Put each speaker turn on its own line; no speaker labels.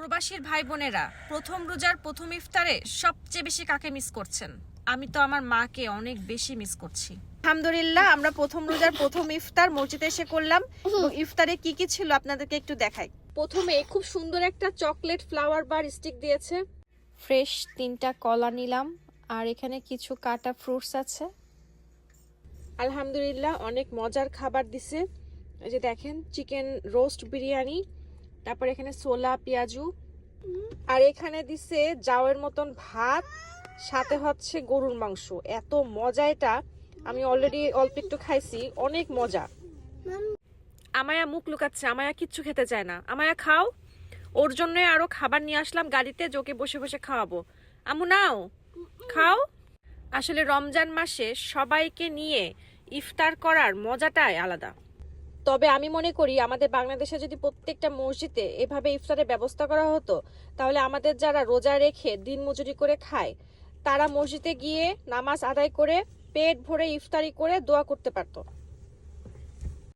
প্রবাসীর ভাই বোনেরা প্রথম রোজার প্রথম ইফতারে সবচেয়ে বেশি কাকে মিস করছেন? আমি তো আমার মাকে অনেক বেশি মিস করছি। আলহামদুলিল্লাহ, আমরা প্রথম রোজার প্রথম ইফতার মসজিদে এসে করলাম এবং ইফতারে কি কি ছিল আপনাদেরকে একটু দেখাই। প্রথমে খুব সুন্দর একটা চকলেট ফ্লাওয়ার বার স্টিক দিয়েছে, ফ্রেশ 3টা কলা নিলাম, আর এখানে কিছু কাটা ফ্রুটস আছে। আলহামদুলিল্লাহ, অনেক মজার খাবার দিছে। এই যে দেখেন, চিকেন রোস্ট বিরিয়ানি, তারপর এখানে ছোলা পেঁয়াজু, আর এখানে দিছে জাওয়ের মতন ভাত, সাথে হচ্ছে গরুর মাংস। এত মজা এটা, আমি অলরেডি অল্প একটু খাইছি, অনেক মজা। আমায়া মুখ লুকাচ্ছে, আমায়া কিচ্ছু খেতে চায় না। আমায়া খাও, ওর জন্য আরো খাবার নিয়ে আসলাম গাড়িতে, যোকে বসে বসে খাওয়াবো। আমু নাও, খাও। আসলে রমজান মাসে সবাইকে নিয়ে ইফতার করার মজাটাই আলাদা। তবে আমি মনে করি আমাদের বাংলাদেশে যদি প্রত্যেকটা মসজিদে এভাবে ইফতারের ব্যবস্থা করা হতো, তাহলে আমাদের যারা রোজা রেখে দিন মজুরি করে খায়, তারা মসজিদে গিয়ে নামাজ আদায় করে পেট ভরে ইফতারি করে দোয়া করতে পারতো।